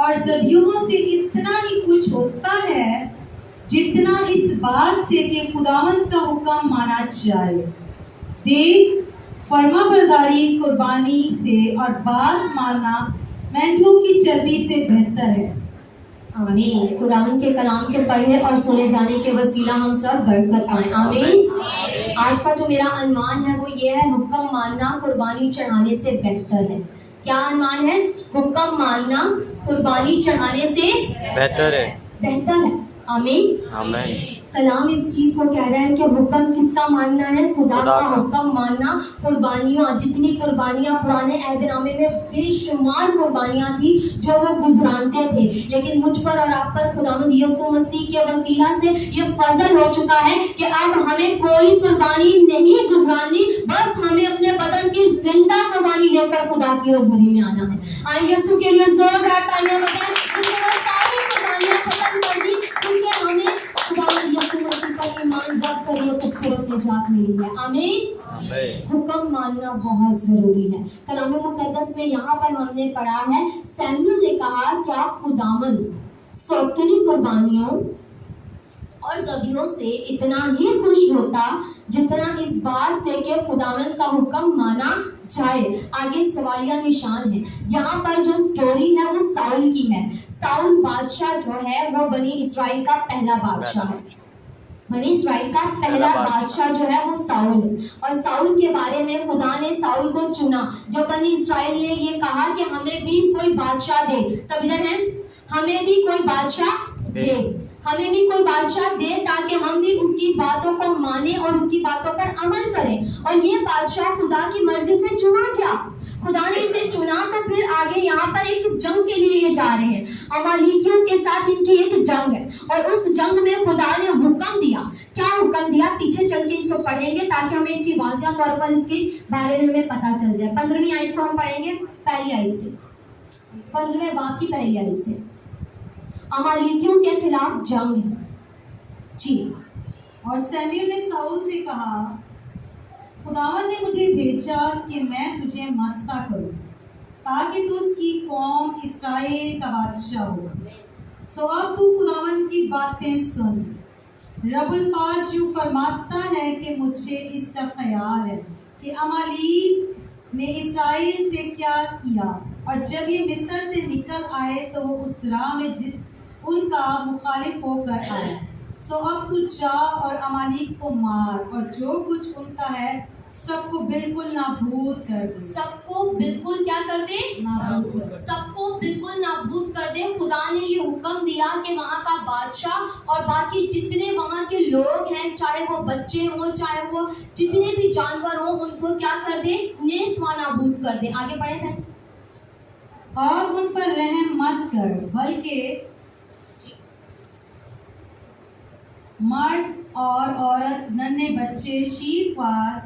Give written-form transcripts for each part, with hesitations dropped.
اور ذبیحوں سے اتنا ہی کچھ ہوتا ہے جتنا اس بات سے کہ خداوند کا حکم مانا جائے۔ دیکھ، فرما برداری قربانی سے اور بات ماننا مینڈوں کی چربی سے بہتر ہے۔ آمین۔ خداوند کے کلام کے پڑھنے اور سنے جانے کے وسیلہ ہم سب برکت پائیں۔ آمین۔ آج کا جو میرا عنوان ہے وہ یہ ہے، حکم ماننا قربانی چڑھانے سے بہتر ہے۔ کیا عنوان ہے؟ حکم ماننا قربانی چڑھانے سے بہتر ہے۔ بہتر ہے۔ آمین۔ آمین۔ کلام اس چیز کو کہہ رہا ہے کہ حکم کس کا ماننا ہے؟ خدا کا حکم ماننا۔ قربانیاں، جتنی قربانیاں پرانے عہد نامے میں بے شمار قربانیاں تھی جو وہ گزرانتے تھے، لیکن مجھ پر اور آپ پر خداوند یسوع مسیح کے وسیلہ سے یہ فضل ہو چکا ہے کہ اب ہمیں کوئی قربانی نہیں گزرانی، بس ہمیں اپنے بدن کی زندہ قربانی لے کر خدا کی حضوری میں آنا ہے۔ آئے یسوع کے لیے زوردار تالیاں بجائیں جس نے وہ ساری قربانیاں ختم کر دی، کیونکہ ہمیں خداوند یسوع مسیح پر ایمان رکھ کر یہ خوبصورت نجات ملی ہے۔ آمین۔ حکم ماننا بہت ضروری ہے۔ کلام مقدس میں یہاں پر ہم نے پڑھا ہے، سیموئیل نے کہا کیا خداوند سوتری قربانیوں اور ذبیحوں سے اتنا ہی خوش ہوتا جتنا اس بات سے کہ خداوند کا حکم مانا جائے۔ آگے سوالیہ نشان ہے۔ یہاں پر جو سٹوری ہے وہ ساؤل کی ہے۔ ساؤل بادشاہ جو ہے وہ بنی اسرائیل کا پہلا بادشاہ ہے۔ بنی اسرائیل کا پہلا بادشاہ جو ہے وہ ساؤل ہے، اور ساؤل کے بارے میں خدا نے ساؤل کو چنا۔ جو بنی اسرائیل نے یہ کہا کہ ہمیں بھی کوئی بادشاہ دے، سب ادھر ہیں، ہمیں بھی کوئی بادشاہ دے، ہمیں بھی کوئی بادشاہ دے تاکہ ہم بھی اس کی باتوں کو مانیں اور اس کی باتوں پر عمل کریں۔ اور یہ بادشاہ خدا کی مرضی سے چنا گیا، خدا نے اسے چنا۔ تو پھر آگے یہاں پر ایک جنگ کے لیے یہ جا رہے ہیں، امالیکیوں کے ساتھ ان کی ایک جنگ ہے، اور اس جنگ میں خدا نے حکم دیا۔ کیا حکم دیا؟ پیچھے چل کے اس کو پڑھیں گے تاکہ ہمیں اس کی واضح طور پر اس کے بارے میں ہمیں پتہ چل جائے۔ 15ویں آیت کو ہم پڑھیں گے، پہلی آیت سے، 15ویں باب کی پہلی آیت سے۔ امالیکیوں کے خلاف جنگ ہے جی۔ اور سیموئیل نے ساؤل سے کہا، خداوند نے مجھے بھیجا کہ میں تجھے مسا کروں تاکہ تو اس کی قوم اسرائیل کا بادشاہ ہو۔ سو اب تو خداوند کی باتیں سن۔ رب الفاظ یوں فرماتا ہے کہ مجھے اس کا خیال ہے کہ امالیک نے اسرائیل سے کیا کیا، اور جب یہ مصر سے نکل آئے تو وہ اس راہ میں جس ان کا مخالف ہو کر آیا۔ سو اب تو جا اور امالیک کو مار، اور جو کچھ ان کا ہے سب کو بالکل نابود کر دے۔ سب کو بالکل کیا کر دے؟ نابود کر دے۔ سب کو بالکل نابود کر دے۔ خدا نے یہ حکم دیا کہ وہاں کا بادشاہ اور باقی جتنے وہاں کے لوگ ہیں، چاہے وہ بچے ہوں، چاہے وہ جتنے بھی جانور ہوں، ان کو کیا کر دے؟ نیست و نابود کر دے۔ آگے پڑھیں بھائی۔ اور ان پر رحم مت کر، بلکہ مرد اور عورت، ننھے بچے، شیر خوار،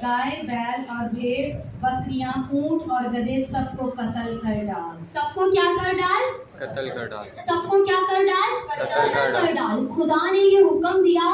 گائے، بیل اور بھیڑ، بکریاں، اونٹ اور گدھے سب کو قتل کر ڈال۔ سب کو کیا کر ڈال؟ قتل کر ڈال۔ سب کو کیا کر ڈال؟ قتل کر ڈال۔ خدا نے یہ حکم دیا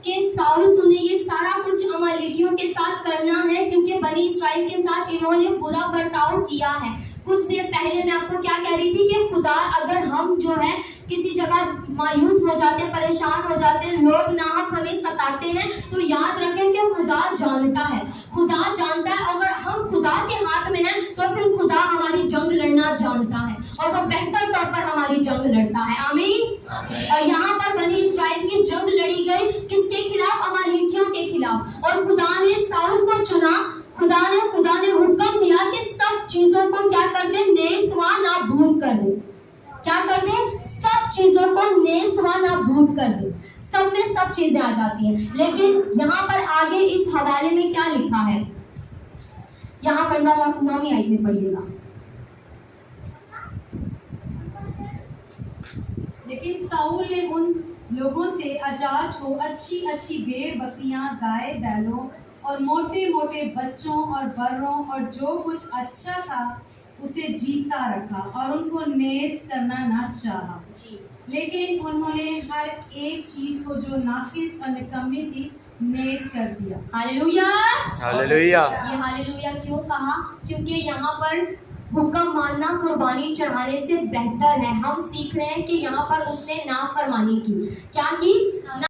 کہ ساؤل تو نے یہ سارا کچھ امالیکیوں کے ساتھ کرنا ہے، کیونکہ بنی اسرائیل کے ساتھ انہوں نے برا برتاؤ کیا ہے۔ کچھ دیر پہلے میں آپ کو کیا کہہ رہی تھی کہ خدا اگر ہم جو ہے کسی جگہ مایوس ہو جاتے ہیں، پریشان ہو جاتے ہیں، لوگ ناحق ہمیں ستاتے ہیں، تو یاد رکھیں کہ خدا جانتا ہے، خدا جانتا ہے۔ اگر ہم خدا کے ہاتھ میں ہیں تو پھر خدا ہماری جنگ لڑنا جانتا ہے، اور وہ بہتر طور پر ہماری جنگ لڑتا ہے۔ آمین۔ اور یہاں پر بنی اسرائیل کی جنگ لڑی گئی کس کے خلاف؟ امالیکیوں کے خلاف، اور خدا نے ساؤل کو چنا۔ خدا نے حکم دیا کہ سب چیزوں کو کیا کر دے؟ نیست و نابود کر دے۔ کیا کر دے؟ سب چیزوں کو نیست و نابود کر دے۔ سب میں سب چیزیں آ جاتی ہیں، لیکن یہاں پر آگے اس حوالے میں کیا لکھا ہے؟ یہاں پر 9ویں آیت میں پڑھیے گا۔ لیکن ساؤل نے ان لوگوں سے اجاج کو اچھی اچھی بھیڑ، بکریاں، گائے، بیلوں اور موٹے موٹے بچوں اور بروں اور جو کچھ اچھا تھا اسے جیتا رکھا، اور ان کو نیست کرنا نہ چاہا۔ لیکن انہوں نے ہر ایک چیز کو جو ناقص اور نکمی تھی نیست کر دیا۔ ہاللویا۔ ہاللویا۔ یہ ہاللویا کیوں کہا؟ کیونکہ یہاں پر حکم ماننا قربانی چڑھانے سے بہتر ہے. ہم سیکھ رہے ہیں کہ یہاں پر اس نے نافرمانی کی. کیا کی؟